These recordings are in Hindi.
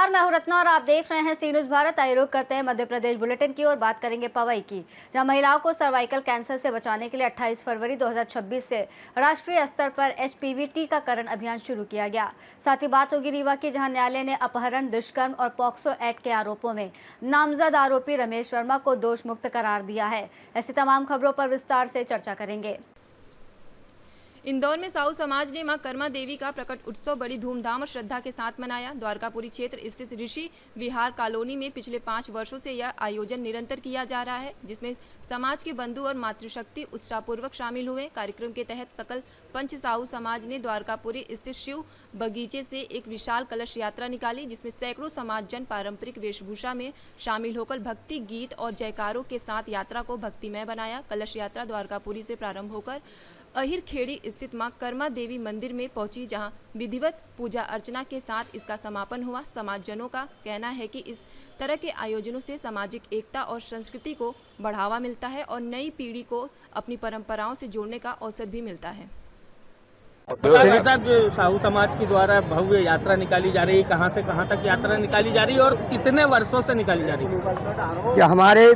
नमस्कार, मैं हूं रत्ना और आप देख रहे हैं सी न्यूज़ भारत। आइए रुक करते हैं मध्य प्रदेश बुलेटिन की और बात करेंगे पवई की, जहां महिलाओं को सर्वाइकल कैंसर से बचाने के लिए 28 फरवरी 2026 से राष्ट्रीय स्तर पर HPV टीकाकरण अभियान शुरू किया गया। साथ ही बात होगी रीवा की, जहां न्यायालय ने अपहरण, दुष्कर्म और पॉक्सो एक्ट के आरोपों में नामजद आरोपी रमेश वर्मा को दोष मुक्त करार दिया है। ऐसी तमाम खबरों पर विस्तार से चर्चा करेंगे। इंदौर में साहू समाज ने मां कर्मा देवी का प्रकट उत्सव बड़ी धूमधाम और श्रद्धा के साथ मनाया। द्वारकापुरी क्षेत्र स्थित ऋषि विहार कॉलोनी में पिछले 5 वर्षों से यह आयोजन निरंतर किया जा रहा है, जिसमें समाज के बंधु और मातृशक्ति उत्साहपूर्वक शामिल हुए। कार्यक्रम के तहत सकल पंच साहू समाज ने द्वारकापुरी स्थित शिव बगीचे से एक विशाल कलश यात्रा निकाली, जिसमें सैकड़ों समाजजन पारंपरिक वेशभूषा में शामिल होकर भक्ति गीत और जयकारों के साथ यात्रा को भक्तिमय बनाया। कलश यात्रा द्वारकापुरी से प्रारंभ होकर अहिर खेड़ी स्थित मां कर्मा देवी मंदिर में पहुंची, जहां विधिवत पूजा अर्चना के साथ इसका समापन हुआ। समाजजनों का कहना है कि इस तरह के आयोजनों से सामाजिक एकता और संस्कृति को बढ़ावा मिलता है और नई पीढ़ी को अपनी परंपराओं से जोड़ने का अवसर भी मिलता है। साहब, जो साहू समाज के द्वारा भव्य यात्रा निकाली जा रही है, कहां से कहां तक यात्रा निकाली जा रही है और कितने वर्षों से निकाली जा रही है? कि हमारे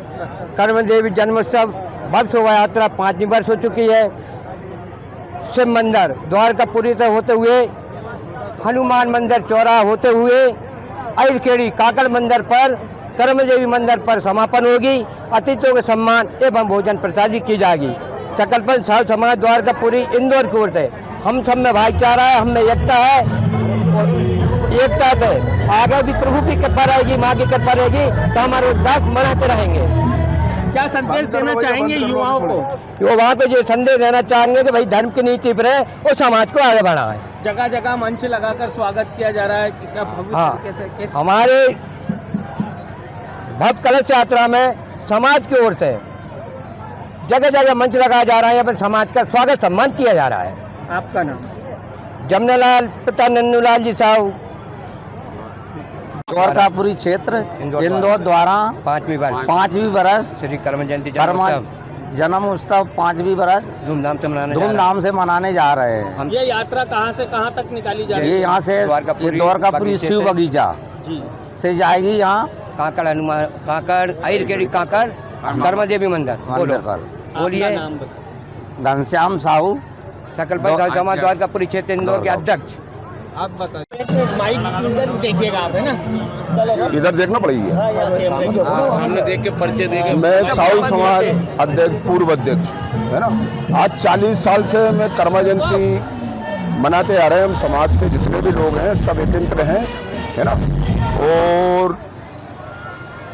कर्मा देवी जन्मोत्सव भव्य शोभा यात्रा 5वीं वर्ष हो चुकी है। शिव मंदिर द्वारकापुरी से होते हुए हनुमान मंदिर चौराहा होते हुए अहिरखेड़ी काकड़ मंदिर पर कर्मा देवी मंदिर पर समापन होगी। अतिथियों के सम्मान एवं भोजन प्रसादित की जाएगी। सकलपंच साहू समाज द्वारकापुरी इंदौर की ओर से हम सब में भाईचारा है, हम में एकता है। एकता से आगे भी प्रभु की कृपा रहेगी, माँ की कृपा रहेगी तो हमारे उद्देश्य मनाते रहेंगे। क्या संदेश देना चाहेंगे युवाओं को? युवाओं को ये संदेश देना चाहेंगे कि भाई धर्म की नीति पर है और समाज को आगे बढ़ाए। जगह जगह मंच लगाकर स्वागत किया जा रहा है, कितना भव्य तरीके से। हमारे भव्य कलश यात्रा में समाज की ओर से जगह जगह मंच लगाया जा रहा है, अपने समाज का स्वागत सम्मान किया जा रहा है। आपका नाम? जमनालाल पिता नन्नूलाल जी साहू, द्वारकापुरी क्षेत्र इंदौर द्वारा 5वीं बरस श्री कर्मा जयंती जन्म उत्सव 5वीं बरस धूमधाम से मनाने जा रहे हैं। ये यात्रा कहां से कहां तक निकाली जा रही है? ये यहाँ से द्वारकापुरी शिव बगीचा से जाएगी, यहाँ काकड़ हनुमान काकड़ अहिरखेड़ी काकड़ कर्मा देवी मंदिर पर। बोलिए। घनश्याम साहू, सकल पंच समाज द्वारकापुरी क्षेत्र इंदौर के अध्यक्ष। आप बताइए, माइक देखिएगा आप, है ना? इधर देखना पड़ेगी। सामने देख के पर्चे देंगे। मैं साहू समाज अध्यक्ष, पूर्व अध्यक्ष, है ना। आज 40 साल से मैं कर्मा जयंती मनाते आ रहे हैं। हम समाज के जितने भी लोग हैं सब एकत्र हैं, है ना। और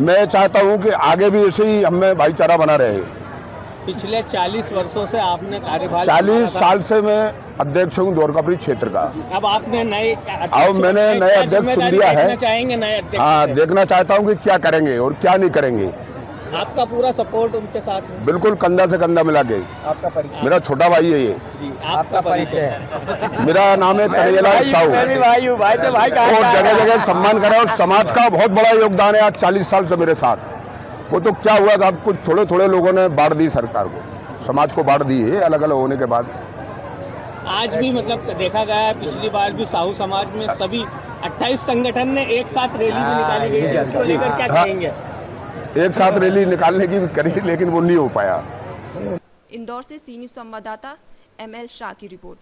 मैं चाहता हूं कि आगे भी ऐसे ही हमें भाईचारा बना रहे। पिछले 40 वर्षों से आपने कार्यभार 40 साल से मैं अध्यक्ष हूँ द्वारकापुरी क्षेत्र का। अब आपने मैंने नए अध्यक्ष चुन दिया है। चाहेंगे नए अध्यक्ष? हाँ, देखना चाहता हूँ कि क्या करेंगे और क्या नहीं करेंगे। आपका पूरा सपोर्ट उनके साथ है? बिल्कुल, कंधा से कंधा मिला के। आपका परिचय? मेरा छोटा भाई है ये जी। आपका परिचय? मेरा नाम है कन्हैयालाल साहू। और जगह जगह सम्मान करा और समाज का बहुत बड़ा योगदान है आज 40 साल से मेरे साथ। वो तो क्या हुआ था, कुछ थोड़े थोड़े लोगों ने बांट दी, सरकार को, समाज को बांट दी है अलग अलग होने के बाद। आज भी मतलब देखा गया है, पिछली बार भी साहू समाज में सभी 28 संगठन ने एक साथ रैली भी निकाली गई थी, उसको लेकर क्या कहेंगे? एक साथ रैली निकालने की भी करी, लेकिन वो नहीं हो पाया। इंदौर से सी न्यूज़ संवाददाता ML शाह की रिपोर्ट।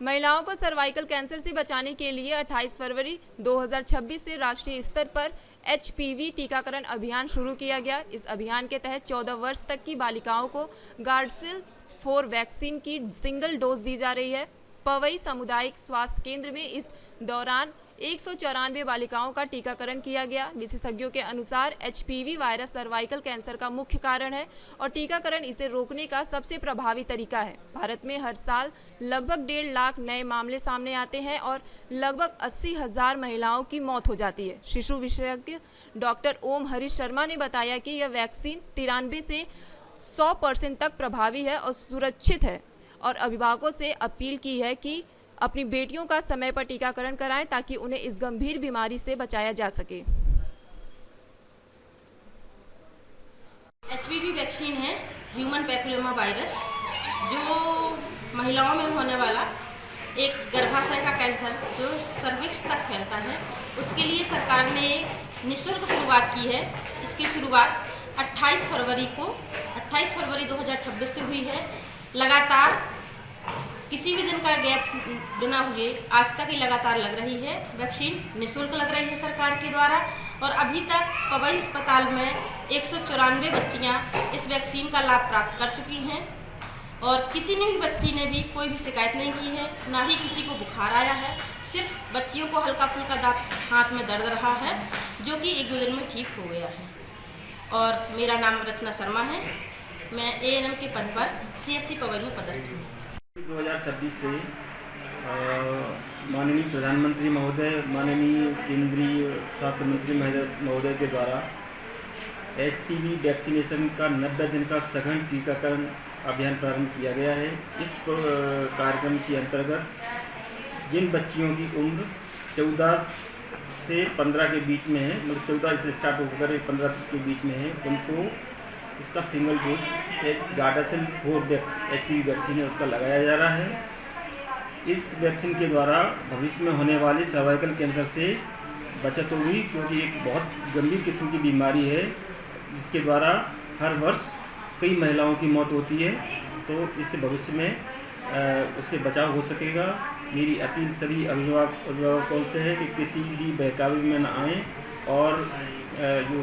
महिलाओं को सर्वाइकल कैंसर से बचाने के लिए 28 फरवरी 2026 से राष्ट्रीय स्तर पर HPV टीकाकरण अभियान शुरू किया गया। इस अभियान के तहत 14 वर्ष तक की बालिकाओं को गार्डसिल 4 वैक्सीन की सिंगल डोज दी जा रही है। पवई सामुदायिक स्वास्थ्य केंद्र में इस दौरान 194 बालिकाओं का टीकाकरण किया गया। विशेषज्ञों के अनुसार HPV वायरस सर्वाइकल कैंसर का मुख्य कारण है और टीकाकरण इसे रोकने का सबसे प्रभावी तरीका है। भारत में हर साल लगभग 1.5 लाख नए मामले सामने आते हैं और लगभग 80,000 महिलाओं की मौत हो जाती है। शिशु विशेषज्ञ डॉक्टर ओम हरीश शर्मा ने बताया कि यह वैक्सीन 93 से 100% तक प्रभावी है और सुरक्षित है, और अभिभावकों से अपील की है कि अपनी बेटियों का समय पर टीकाकरण कराएं ताकि उन्हें इस गंभीर बीमारी से बचाया जा सके। HPV वैक्सीन है ह्यूमन पैपिलोमा वायरस, जो महिलाओं में होने वाला एक गर्भाशय का कैंसर जो सर्विक्स तक फैलता है, उसके लिए सरकार ने एक निःशुल्क शुरुआत की है। इसकी शुरुआत 28 फरवरी 2026 से हुई है। लगातार किसी भी दिन का गैप बिना हुए आज तक ही लगातार लग रही है। वैक्सीन निःशुल्क लग रही है सरकार के द्वारा और अभी तक पवई अस्पताल में 194 बच्चियाँ इस वैक्सीन का लाभ प्राप्त कर चुकी हैं और किसी ने भी बच्ची ने भी कोई भी शिकायत नहीं की है, ना ही किसी को बुखार आया है। सिर्फ बच्चियों को हल्का फुल्का हाथ में दर्द रहा है जो कि 1-2 दिन में ठीक हो गया है। और मेरा नाम रचना शर्मा है, मैं ANM के पद पर CSC पवई में पदस्थ हूँ। 2026 से माननीय प्रधानमंत्री महोदय, माननीय केंद्रीय स्वास्थ्य मंत्री महोदय के द्वारा HPV वैक्सीनेशन का 90 दिन का सघन टीकाकरण अभियान प्रारंभ किया गया है। इस कार्यक्रम के अंतर्गत जिन बच्चियों की उम्र 14 से 15 के बीच में है, मतलब 14 से स्टार्ट होकर 15 के बीच में है, उनको इसका single dose Gardasil 4 HPV vaccine है उसका लगाया जा रहा है। इस वैक्सीन के द्वारा भविष्य में होने वाली सर्वाइकल कैंसर से बचत होगी, क्योंकि एक बहुत गंभीर किस्म की बीमारी है जिसके द्वारा हर वर्ष कई महिलाओं की मौत होती है। तो इससे भविष्य में उससे बचाव हो सकेगा। मेरी अपील सभी अभिभावकों से है कि किसी भी बहकावे में न आएँ और जो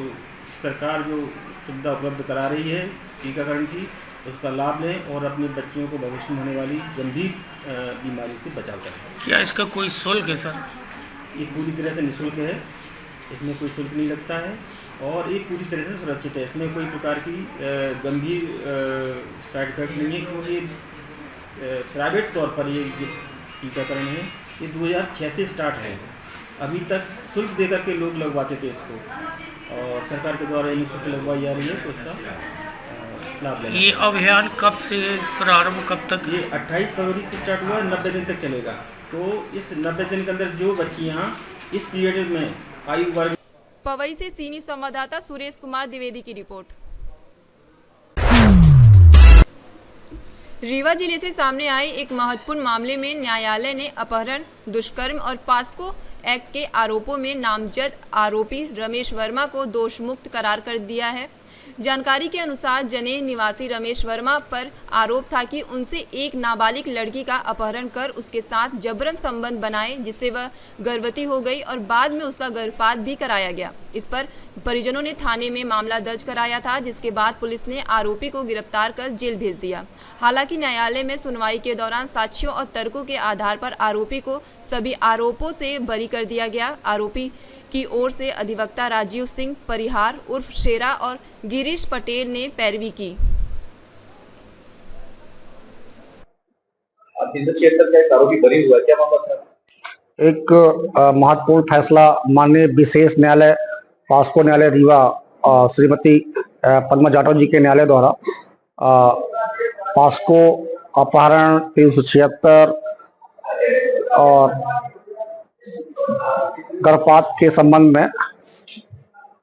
सरकार जो सुविधा उपलब्ध करा रही है टीकाकरण की, उसका लाभ लें और अपने बच्चों को भविष्य में होने वाली गंभीर बीमारी से बचाव करें। क्या इसका कोई शुल्क है सर? ये पूरी तरह से निःशुल्क है, इसमें कोई शुल्क नहीं लगता है और ये पूरी तरह से सुरक्षित है। इसमें कोई प्रकार की गंभीर साइड इफेक्ट नहीं है, क्योंकि प्राइवेट तौर पर ये टीकाकरण है। ये 2006 से स्टार्ट है। अभी तक शुल्क देकर के लोग लगवाते थे इसको और सरकार के द्वारा निःशुल्क लगवाई जा रही है, तो उसका लाभ लेना। ये अभियान कब से प्रारंभ, कब तक? ये 28 फरवरी से स्टार्ट हुआ है, 90 दिन तक चलेगा। तो इस 90 दिन के अंदर जो बच्चियाँ इस पीरियड में आयु वर्ग। पवई से सी न्यूज़ संवाददाता सुरेश कुमार द्विवेदी की रिपोर्ट। रीवा जिले से सामने आए एक महत्वपूर्ण मामले में न्यायालय ने अपहरण, दुष्कर्म और पास्को एक्ट के आरोपों में नामजद आरोपी रमेश वर्मा को दोष मुक्त करार कर दिया है। जानकारी के अनुसार जनेह निवासी रमेश वर्मा पर आरोप था कि उनसे एक नाबालिग लड़की का अपहरण कर उसके साथ जबरन संबंध बनाए, जिससे वह गर्भवती हो गई और बाद में उसका गर्भपात भी कराया गया। इस पर परिजनों ने थाने में मामला दर्ज कराया था, जिसके बाद पुलिस ने आरोपी को गिरफ्तार कर जेल भेज दिया। हालांकि न्यायालय में सुनवाई के दौरान साक्ष्यों और तर्कों के आधार पर आरोपी को सभी आरोपों से बरी कर दिया गया। आरोपी की ओर से अधिवक्ता राजीव सिंह परिहार उर्फ शेरा और गिरीश पटेल ने पैरवी की। एक महत्वपूर्ण फैसला माननीय विशेष न्यायालय पास्को न्यायालय रीवा श्रीमती पद्मा जाटव जी के न्यायालय द्वारा पास्को अपहरण 376 और गर्भपात के संबंध में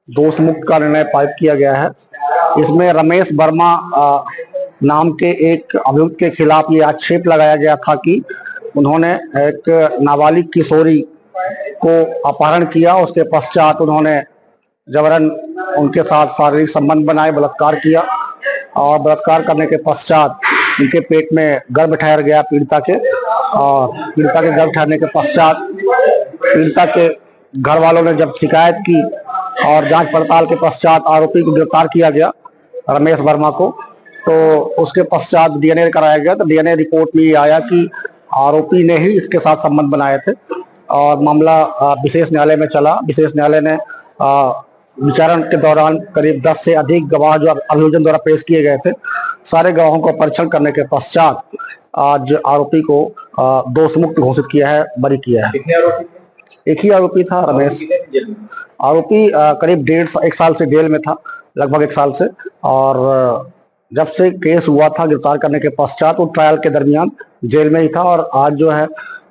दोष मुक्त का निर्णय पारित किया गया है। इसमें रमेश वर्मा नाम के एक अभियुक्त के खिलाफ ये आक्षेप लगाया गया था कि उन्होंने एक नाबालिग किशोरी को अपहरण किया, उसके पश्चात उन्होंने जबरन उनके साथ शारीरिक संबंध बनाए, बलात्कार किया और बलात्कार करने के पश्चात उनके पेट में गर्भ ठहर गया पीड़िता के, और पीड़िता के गर्भ ठहरने के पश्चात पीड़िता के घर वालों ने जब शिकायत की और जांच पड़ताल के पश्चात आरोपी को गिरफ्तार किया गया रमेश वर्मा को, तो उसके पश्चात डीएनए कराया गया। तो डीएनए रिपोर्ट में ये आया कि आरोपी ने ही इसके साथ संबंध बनाए थे और मामला विशेष न्यायालय में चला। विशेष न्यायालय ने विचारण के दौरान करीब 10 से अधिक गवाह जो अभियोजन द्वारा पेश किए गए थे, सारे गवाहों को परीक्षण करने के पश्चात आज आरोपी को दोष मुक्त घोषित किया है, बरी किया है। कितने आरोपी? एक ही आरोपी था रमेश। आरोपी करीब 1.5 साल से जेल में था, लगभग 1 साल से, और जब से केस हुआ था गिरफ्तार करने के पश्चात वो ट्रायल के दरमियान जेल में ही था और आज जो है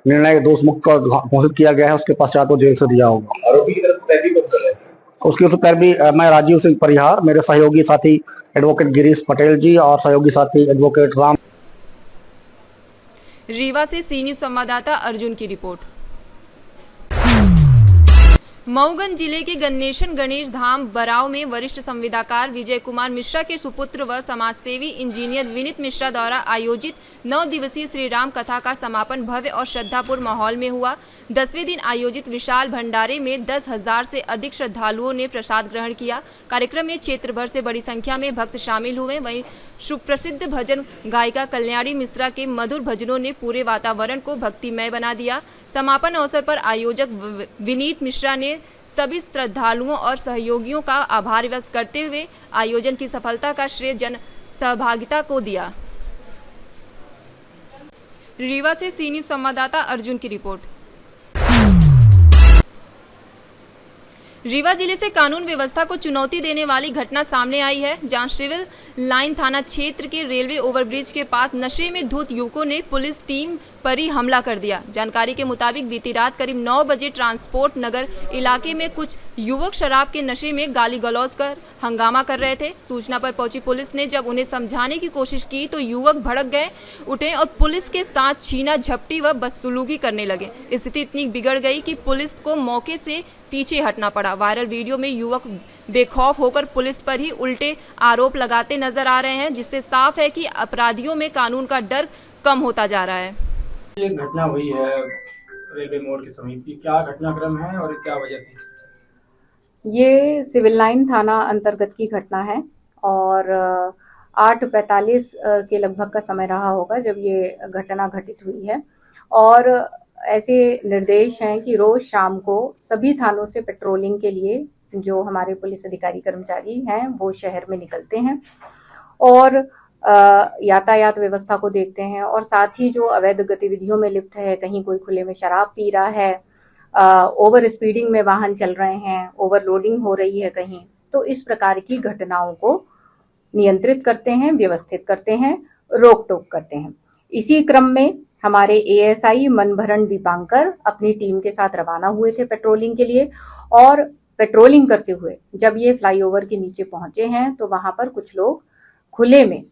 निर्णय दोष मुक्त घोषित किया गया है, उसके पश्चात वो जेल से दिया होगा। आरोपी की तरफ पैरवी कौन कर रहा है? उसकी तरफ पैरवी मैं राजीव सिंह परिहार, मेरे सहयोगी साथी एडवोकेट गिरीश पटेल जी और सहयोगी साथी एडवोकेट राम। रीवा से सी न्यूज़ संवाददाता अर्जुन की रिपोर्ट। मऊगंज जिले के गन्नेशन गणेश धाम बराव में वरिष्ठ संविदाकार विजय कुमार मिश्रा के सुपुत्र व समाजसेवी इंजीनियर विनीत मिश्रा द्वारा आयोजित 9 दिवसीय श्री राम कथा का समापन भव्य और श्रद्धापूर्ण माहौल में हुआ। 10वें दिन आयोजित विशाल भंडारे में 10,000 से अधिक श्रद्धालुओं ने प्रसाद ग्रहण किया। कार्यक्रम में क्षेत्र भर से बड़ी संख्या में भक्त शामिल हुए। वहीं सुप्रसिद्ध भजन गायिका कल्याणी मिश्रा के मधुर भजनों ने पूरे वातावरण को भक्तिमय बना दिया। समापन अवसर पर आयोजक विनीत मिश्रा ने सभी श्रद्धालुओं और सहयोगियों का आभार व्यक्त करते हुए आयोजन की सफलता का श्रेय जन सहभागिता को दिया। रीवा से सी न्यूज़ संवाददाता अर्जुन की रिपोर्ट। रीवा जिले से कानून व्यवस्था को चुनौती देने वाली घटना सामने आई है, जहां सिविल लाइन थाना क्षेत्र के रेलवे ओवरब्रिज के पास नशे में धुत युवकों ने पुलिस टीम पर ही हमला कर दिया। जानकारी के मुताबिक बीती रात करीब 9 बजे ट्रांसपोर्ट नगर इलाके में कुछ युवक शराब के नशे में गाली गलौज कर हंगामा कर रहे थे। सूचना पर पहुंची पुलिस ने जब उन्हें समझाने की कोशिश की तो युवक भड़क उठे और पुलिस के साथ छीना झपटी व बदसलूकी करने लगे। स्थिति इतनी बिगड़ गई कि पुलिस को मौके से पीछे हटना पड़ा। वायरल वीडियो में युवक बेखौफ होकर पुलिस पर ही उल्टे आरोप लगाते नजर आ रहे हैं, जिससे साफ है कि अपराधियों में कानून का डर कम होता जा रहा है। एक घटना हुई है रेलवे मोड़ के समीप की, क्या घटनाक्रम है और क्या वजह थी? ये सिविल लाइन थाना अंतर्गत की घटना है और 8:45 के लगभग का समय रहा होगा जब ये घटना घटित हुई है। और ऐसे निर्देश हैं कि रोज शाम को सभी थानों से पेट्रोलिंग के लिए जो हमारे पुलिस अधिकारी कर्मचारी हैं वो शहर में निकलते हैं और यातायात व्यवस्था को देखते हैं और साथ ही जो अवैध गतिविधियों में लिप्त है, कहीं कोई खुले में शराब पी रहा है, ओवर स्पीडिंग में वाहन चल रहे हैं, ओवरलोडिंग हो रही है कहीं, तो इस प्रकार की घटनाओं को नियंत्रित करते हैं, व्यवस्थित करते हैं, रोक टोक करते हैं। इसी क्रम में हमारे एएसआई मनभरण दीपांकर अपनी टीम के साथ रवाना हुए थे पेट्रोलिंग के लिए और पेट्रोलिंग करते हुए जब ये फ्लाईओवर के नीचे पहुंचे हैं तो वहां पर कुछ लोग खुले में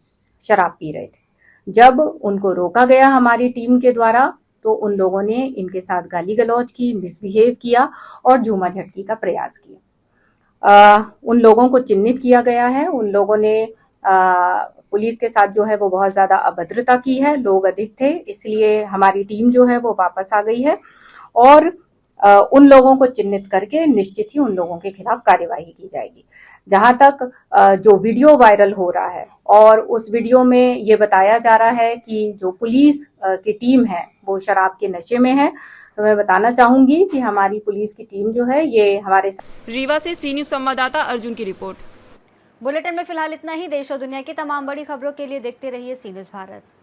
शराब पी रहे थे। जब उनको रोका गया हमारी टीम के द्वारा तो उन लोगों ने इनके साथ गाली गलौज की, मिसबिहेव किया और झूमा झटकी का प्रयास किया। उन लोगों को चिन्हित किया गया है। उन लोगों ने पुलिस के साथ जो है वो बहुत ज़्यादा अभद्रता की है। लोग अधिक थे, इसलिए हमारी टीम जो है वो वापस आ गई है और उन लोगों को चिन्हित करके निश्चित ही उन लोगों के खिलाफ कार्यवाही की जाएगी। जहां तक जो वीडियो वायरल हो रहा है और उस वीडियो में ये बताया जा रहा है कि जो पुलिस की टीम है वो शराब के नशे में है, तो मैं बताना चाहूंगी कि हमारी पुलिस की टीम जो है ये हमारे रीवा से सी न्यूज़ संवाददाता अर्जुन की रिपोर्ट। बुलेटिन में फिलहाल इतना ही। देश और दुनिया की तमाम बड़ी खबरों के लिए देखते रहिए सी न्यूज़ भारत।